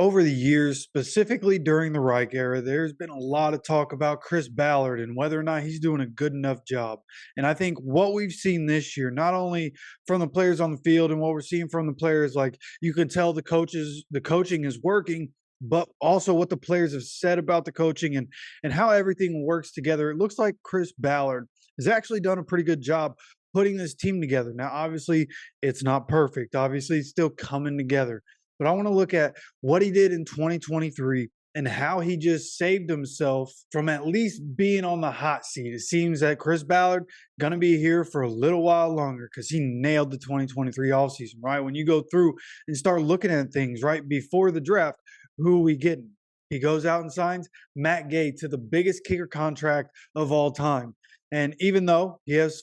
Over the years, specifically during the Reich era, there's been a lot of talk about Chris Ballard and whether or not he's doing a good enough job. And I think what we've seen this year, not only from the players on the field and what we're seeing from the players, like you can tell the coaching is working, but also what the players have said about the coaching and how everything works together. It looks like Chris Ballard has actually done a pretty good job putting this team together. Now, obviously, it's not perfect. Obviously, it's still coming together. But I want to look at what he did in 2023 and how he just saved himself from at least being on the hot seat. It seems that Chris Ballard going to be here for a little while longer because he nailed the 2023 offseason, right? When you go through and start looking at things right before the draft, who are we getting? He goes out and signs Matt Gay to the biggest kicker contract of all time. And even though he has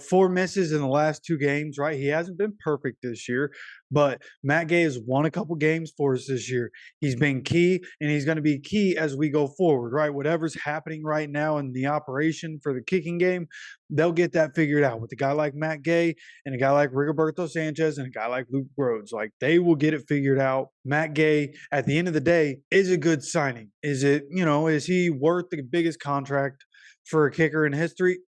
four misses in the last two games, right? He hasn't been perfect this year, but Matt Gay has won a couple games for us this year. He's been key, and he's going to be key as we go forward, right? Whatever's happening right now in the operation for the kicking game, they'll get that figured out with a guy like Matt Gay and a guy like Rigoberto Sanchez and a guy like Luke Rhodes. Like, they will get it figured out. Matt Gay, at the end of the day, is a good signing. Is he worth the biggest contract for a kicker in history?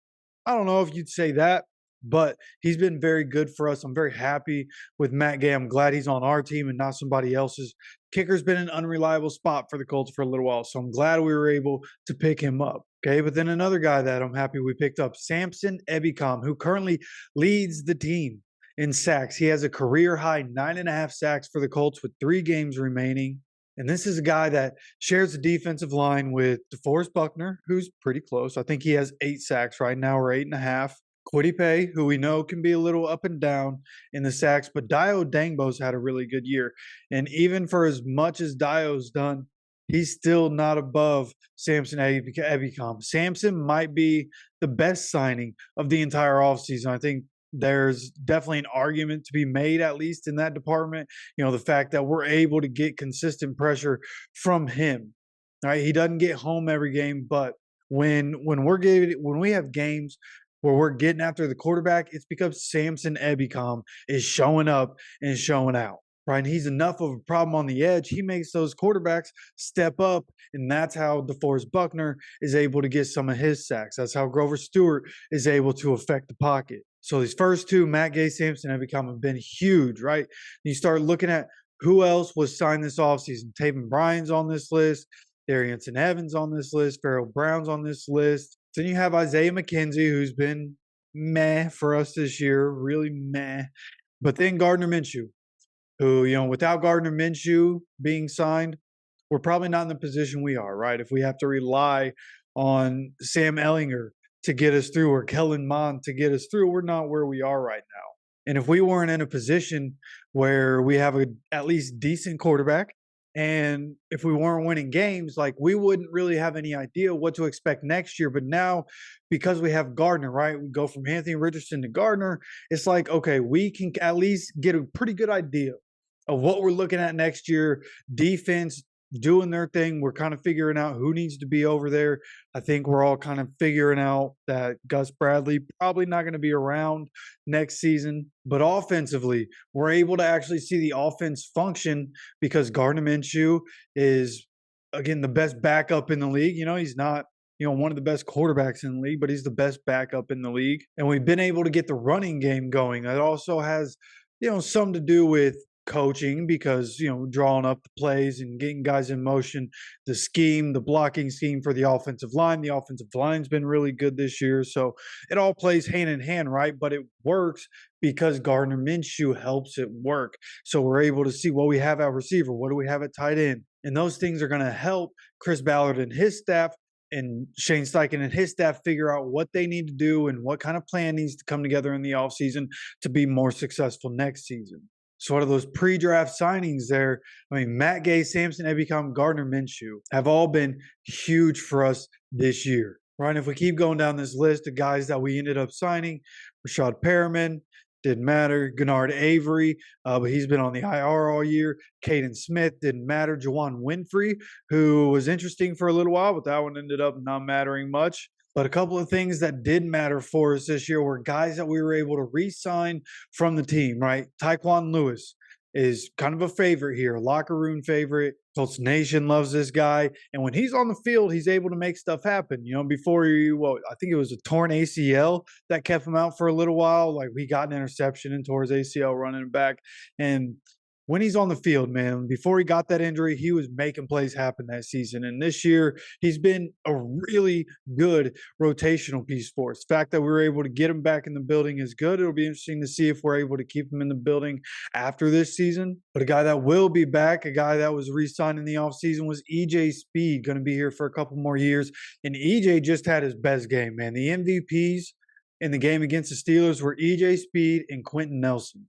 I don't know if you'd say that, but he's been very good for us. I'm very happy with Matt Gay. I'm glad he's on our team and not somebody else's. Kicker's been an unreliable spot for the Colts for a little while, so I'm glad we were able to pick him up. Okay, but then another guy that I'm happy we picked up, Samson Ebicom, who currently leads the team in sacks. He has a career-high 9.5 sacks for the Colts with 3 games remaining. And this is a guy that shares the defensive line with DeForest Buckner, who's pretty close. I think he has 8 sacks right now, or 8.5. Kwity Paye, who we know can be a little up and down in the sacks, but Dio Dangbo's had a really good year. And even for as much as Dio's done, he's still not above Samson Ebicom. Samson might be the best signing of the entire offseason. I think there's definitely an argument to be made, at least in that department. The fact that we're able to get consistent pressure from him. Right? He doesn't get home every game, but when we have games where we're getting after the quarterback, it's because Samson Ebicom is showing up and showing out. Right? And he's enough of a problem on the edge. He makes those quarterbacks step up, and that's how DeForest Buckner is able to get some of his sacks. That's how Grover Stewart is able to affect the pocket. So these first two, Matt Gay, Samson Ebicom, have been huge, right? You start looking at who else was signed this offseason. Taven Bryan's on this list. Darrynton Evans on this list. Farrell Brown's on this list. Then you have Isaiah McKenzie, who's been meh for us this year, really meh. But then Gardner Minshew, who, without Gardner Minshew being signed, we're probably not in the position we are, right? If we have to rely on Sam Ehlinger to get us through, or Kellen Mond to get us through, we're not where we are right now. And if we weren't in a position where we have a at least decent quarterback, and if we weren't winning games, like, we wouldn't really have any idea what to expect next year. But now, because we have Gardner, right, we go from Anthony Richardson to Gardner, it's like, okay, we can at least get a pretty good idea of what we're looking at next year. Defense doing their thing. We're kind of figuring out who needs to be over there. I think we're all kind of figuring out that Gus Bradley probably not going to be around next season. But offensively, we're able to actually see the offense function because Gardner Minshew is, again, the best backup in the league. He's not one of the best quarterbacks in the league, but he's the best backup in the league. And we've been able to get the running game going. It also has, something to do with coaching because, drawing up the plays and getting guys in motion, the blocking scheme for the offensive line. The offensive line's been really good this year. So it all plays hand in hand, right? But it works because Gardner Minshew helps it work. So we're able to see what we have at receiver, what do we have at tight end. And those things are going to help Chris Ballard and his staff and Shane Steichen and his staff figure out what they need to do and what kind of plan needs to come together in the offseason to be more successful next season. So out of those pre-draft signings there, Matt Gay, Samson Ebicom, Gardner Minshew have all been huge for us this year. Right? And if we keep going down this list of guys that we ended up signing, Rashad Perriman, didn't matter. Gennard Avery, but he's been on the IR all year. Caden Smith, didn't matter. Juwan Winfrey, who was interesting for a little while, but that one ended up not mattering much. But a couple of things that did matter for us this year were guys that we were able to re-sign from the team, right? Tyquan Lewis, is kind of a favorite here, a locker room favorite. Colts Nation loves this guy. And when he's on the field, he's able to make stuff happen. Before I think it was a torn ACL that kept him out for a little while. Like he got an interception and tore his ACL running back. And when he's on the field, man, before he got that injury, he was making plays happen that season. And this year, he's been a really good rotational piece for us. The fact that we were able to get him back in the building is good. It'll be interesting to see if we're able to keep him in the building after this season. But a guy that will be back, a guy that was re-signed in the offseason was EJ Speed, going to be here for a couple more years. And EJ just had his best game, man. The MVPs in the game against the Steelers were EJ Speed and Quentin Nelson.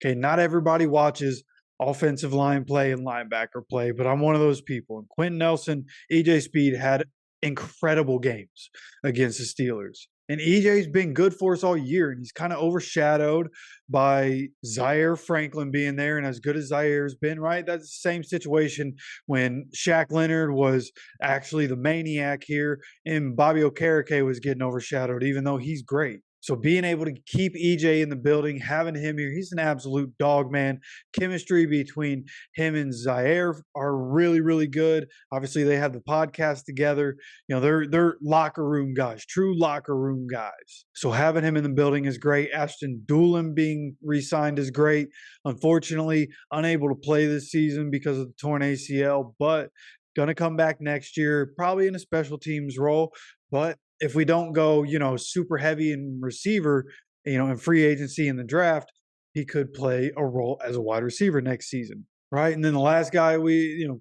Okay, not everybody watches offensive line play and linebacker play, but I'm one of those people. And Quentin Nelson, EJ Speed had incredible games against the Steelers. And EJ's been good for us all year, and he's kind of overshadowed by Zaire Franklin being there. And as good as Zaire's been, right? That's the same situation when Shaq Leonard was actually the maniac here, and Bobby Okereke was getting overshadowed, even though he's great. So being able to keep EJ in the building, having him here, he's an absolute dog, man. Chemistry between him and Zaire are really, really good. Obviously, they have the podcast together. They're locker room guys, true locker room guys. So having him in the building is great. Ashton Doolin being re-signed is great. Unfortunately, unable to play this season because of the torn ACL, but going to come back next year, probably in a special teams role. But if we don't go, super heavy in receiver, in free agency in the draft, he could play a role as a wide receiver next season, right? And then the last guy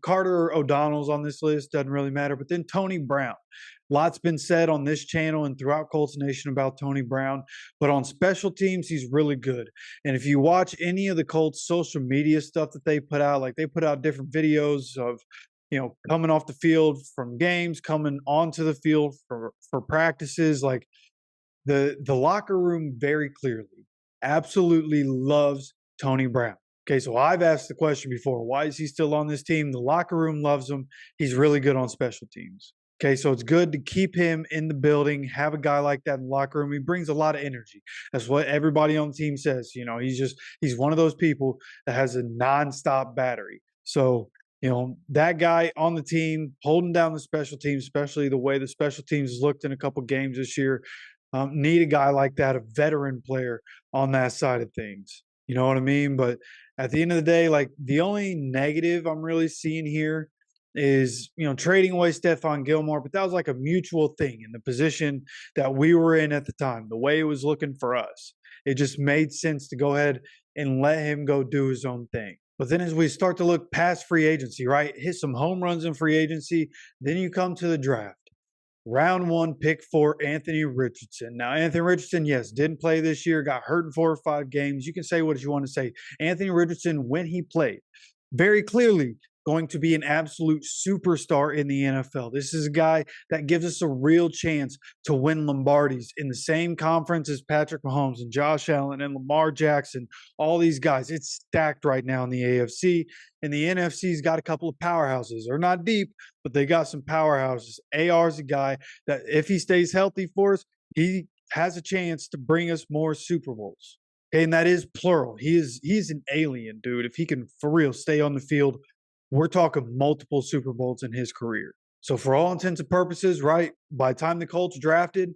Carter O'Donnell's on this list, doesn't really matter. But then Tony Brown. Lots been said on this channel and throughout Colts Nation about Tony Brown, but on special teams, he's really good. And if you watch any of the Colts social media stuff that they put out, like they put out different videos of coming off the field from games, coming onto the field for practices, like the locker room very clearly absolutely loves Tony Brown. Okay, so I've asked the question before, why is he still on this team? The locker room loves him. He's really good on special teams. Okay, so it's good to keep him in the building, have a guy like that in the locker room. He brings a lot of energy. That's what everybody on the team says. He's one of those people that has a nonstop battery. So that guy on the team holding down the special teams, especially the way the special teams looked in a couple games this year, need a guy like that, a veteran player on that side of things. You know what I mean? But at the end of the day, like the only negative I'm really seeing here is, trading away Stephon Gilmore, but that was like a mutual thing in the position that we were in at the time, the way it was looking for us. It just made sense to go ahead and let him go do his own thing. But then as we start to look past free agency, right, hit some home runs in free agency, then you come to the draft. Round 1, pick 4, Anthony Richardson. Now, Anthony Richardson, yes, didn't play this year, got hurt in 4 or 5 games. You can say what you want to say. Anthony Richardson, when he played, very clearly going to be an absolute superstar in the NFL. This is a guy that gives us a real chance to win Lombardis in the same conference as Patrick Mahomes and Josh Allen and Lamar Jackson, all these guys. It's stacked right now in the AFC, and the NFC's got a couple of powerhouses. They're not deep, but they got some powerhouses. AR's a guy that if he stays healthy for us, he has a chance to bring us more Super Bowls. Okay, and that is plural. He's an alien, dude. If he can for real stay on the field, we're talking multiple Super Bowls in his career. So for all intents and purposes, right, by the time the Colts drafted,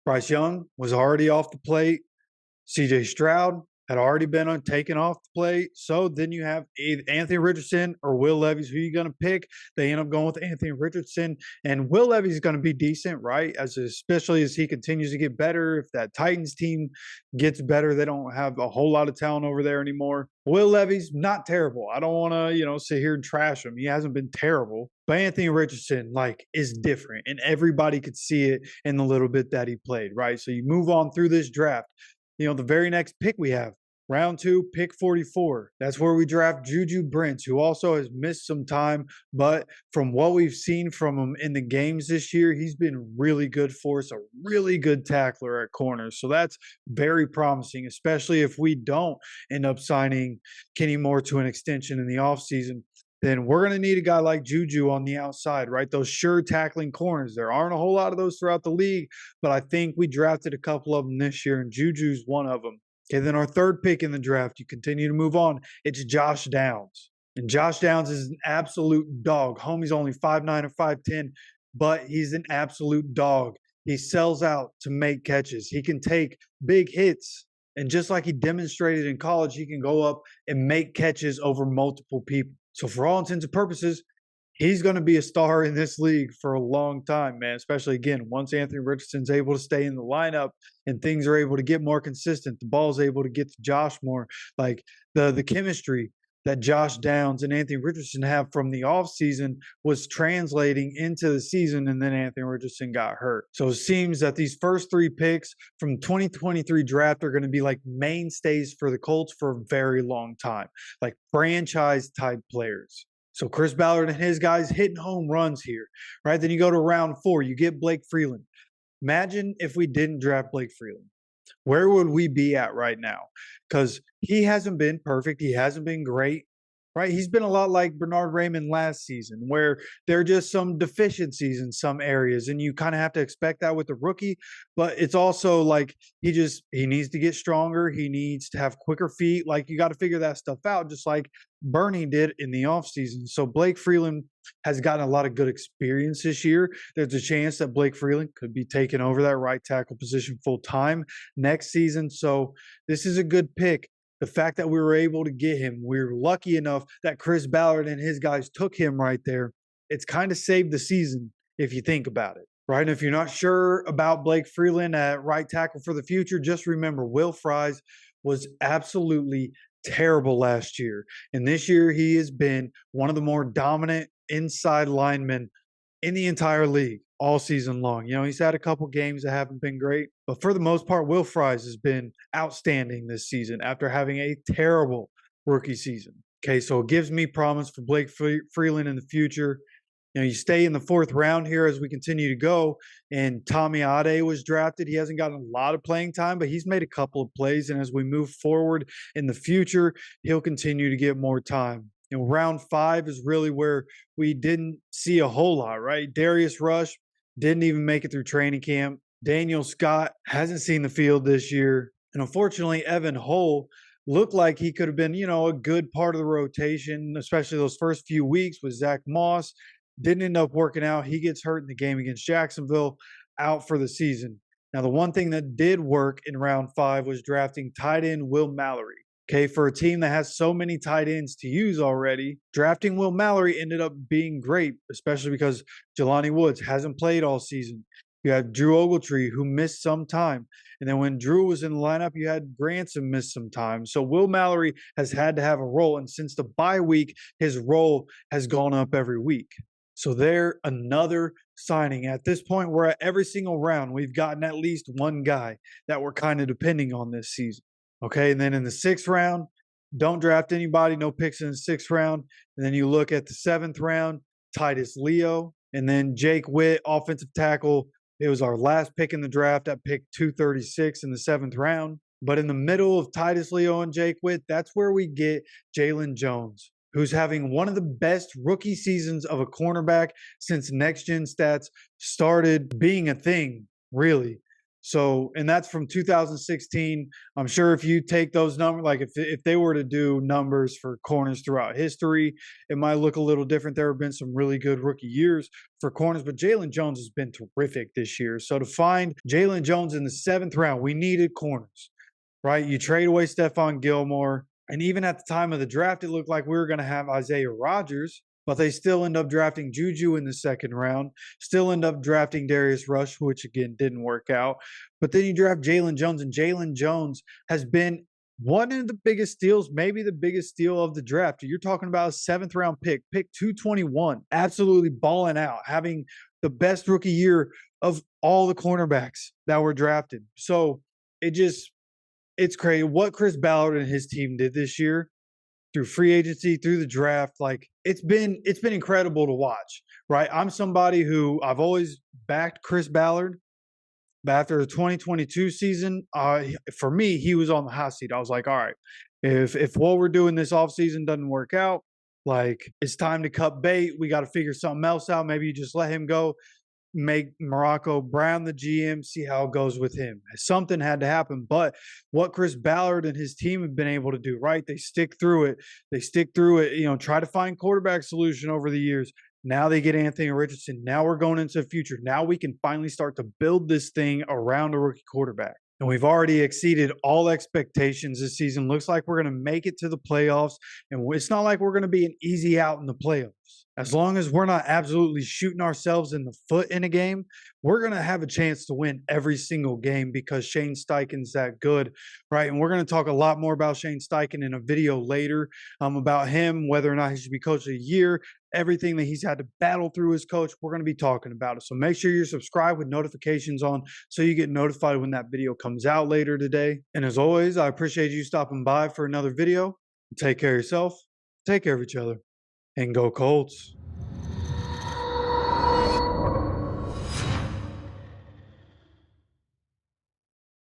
Bryce Young was already off the plate. CJ Stroud had already been taken off the plate. So then you have either Anthony Richardson or Will Levis. Who are you going to pick? They end up going with Anthony Richardson. And Will Levis is going to be decent, right? Especially as he continues to get better. If that Titans team gets better, they don't have a whole lot of talent over there anymore. Will Levis, not terrible. I don't want to, sit here and trash him. He hasn't been terrible. But Anthony Richardson, is different. And everybody could see it in the little bit that he played, right? So you move on through this draft. The very next pick we have, round 2, pick 44. That's where we draft Juju Brents, who also has missed some time. But from what we've seen from him in the games this year, he's been really good for us, a really good tackler at corner. So that's very promising, especially if we don't end up signing Kenny Moore to an extension in the offseason. Then we're going to need a guy like Juju on the outside, right? Those sure tackling corners. There aren't a whole lot of those throughout the league, but I think we drafted a couple of them this year, and Juju's one of them. Okay, then our third pick in the draft, you continue to move on. It's Josh Downs. And Josh Downs is an absolute dog. Homie's only 5'9" or 5'10", but he's an absolute dog. He sells out to make catches. He can take big hits. And just like he demonstrated in college, he can go up and make catches over multiple people. So for all intents and purposes, he's going to be a star in this league for a long time, man. Especially again, once Anthony Richardson's able to stay in the lineup and things are able to get more consistent, the ball's able to get to Josh more. Like the chemistry that Josh Downs and Anthony Richardson have from the offseason was translating into the season, and then Anthony Richardson got hurt. So it seems that these first three picks from 2023 draft are going to be like mainstays for the Colts for a very long time, like franchise type players. So Chris Ballard and his guys hitting home runs here, right? Then you go to round 4, you get Blake Freeland. Imagine if we didn't draft Blake Freeland. Where would we be at right now? Because he hasn't been perfect. He hasn't been great, right? He's been a lot like Bernard Raymond last season, where there are just some deficiencies in some areas, and you kind of have to expect that with the rookie. But it's also like he needs to get stronger. He needs to have quicker feet. Like you got to figure that stuff out, just like Bernie did in the offseason. So Blake Freeland has gotten a lot of good experience this year. There's a chance that Blake Freeland could be taking over that right tackle position full time next season. So this is a good pick. The fact that we were able to get him, we're lucky enough that Chris Ballard and his guys took him right there. It's kind of saved the season if you think about it, right? And if you're not sure about Blake Freeland at right tackle for the future, just remember Will Fries was absolutely terrible last year. And this year he has been one of the more dominant inside linemen in the entire league all season long. You know, he's had a couple games that haven't been great, but for the most part, Will Fries has been outstanding this season after having a terrible rookie season. Okay, so it gives me promise for Blake Freeland in the future. You know, you stay in the 4th round here as we continue to go, and Tommy Ade was drafted. He hasn't gotten a lot of playing time, but he's made a couple of plays, and as we move forward in the future, he'll continue to get more time. You know, round 5 is really where we didn't see a whole lot, right? Darius Rush didn't even make it through training camp. Daniel Scott hasn't seen the field this year. And unfortunately, Evan Hull looked like he could have been, you know, a good part of the rotation, especially those first few weeks with Zach Moss. Didn't end up working out. He gets hurt in the game against Jacksonville, out for the season. Now, the one thing that did work in round 5 was drafting tight end Will Mallory. Okay, for a team that has so many tight ends to use already, drafting Will Mallory ended up being great, especially because Jelani Woods hasn't played all season. You had Drew Ogletree, who missed some time. And then when Drew was in the lineup, you had Granson miss some time. So Will Mallory has had to have a role. And since the bye week, his role has gone up every week. So they're another signing. At this point, we're at every single round. We've gotten at least one guy that we're kind of depending on this season. Okay, and then in the 6th round, don't draft anybody, no picks in the 6th round. And then you look at the 7th round, Titus Leo, and then Jake Witt, offensive tackle. It was our last pick in the draft at pick 236 in the 7th round. But in the middle of Titus Leo and Jake Witt, that's where we get Jalen Jones, who's having one of the best rookie seasons of a cornerback since Next Gen Stats started being a thing, really. So, and that's from 2016. I'm sure if you take those numbers, like if they were to do numbers for corners throughout history, it might look a little different. There have been some really good rookie years for corners, but Jalen Jones has been terrific this year. So to find Jalen Jones in the 7th round, we needed corners, right? You trade away Stephon Gilmore. And even at the time of the draft, it looked like we were going to have Isaiah Rodgers, but they still end up drafting Juju in the 2nd round, still end up drafting Darius Rush, which again didn't work out. But then you draft Jalen Jones, and Jalen Jones has been one of the biggest steals, maybe the biggest steal of the draft. You're talking about a 7th round pick 221, absolutely balling out, having the best rookie year of all the cornerbacks that were drafted. So it's crazy what Chris Ballard and his team did this year through free agency, through the draft. Like it's been incredible to watch, right? I'm somebody who I've always backed Chris Ballard. But after the 2022 season, for me, he was on the hot seat. I was like, all right, if what we're doing this offseason doesn't work out, like it's time to cut bait. We got to figure something else out. Maybe you just let him go. make Morocco Brown the GM, see how it goes with him. Something had to happen. But what Chris Ballard and his team have been able to do, right? They stick through it. They stick through it, try to find quarterback solution over the years. Now they get Anthony Richardson. Now we're going into the future. Now we can finally start to build this thing around a rookie quarterback. And we've already exceeded all expectations this season. Looks like we're going to make it to the playoffs. And it's not like we're going to be an easy out in the playoffs. As long as we're not absolutely shooting ourselves in the foot in a game, we're going to have a chance to win every single game because Shane Steichen's that good, right? And we're going to talk a lot more about Shane Steichen in a video later about him, whether or not he should be coach of the year, everything that he's had to battle through as coach. We're going to be talking about it. So make sure you're subscribed with notifications on so you get notified when that video comes out later today. And as always, I appreciate you stopping by for another video. Take care of yourself, take care of each other, and go Colts.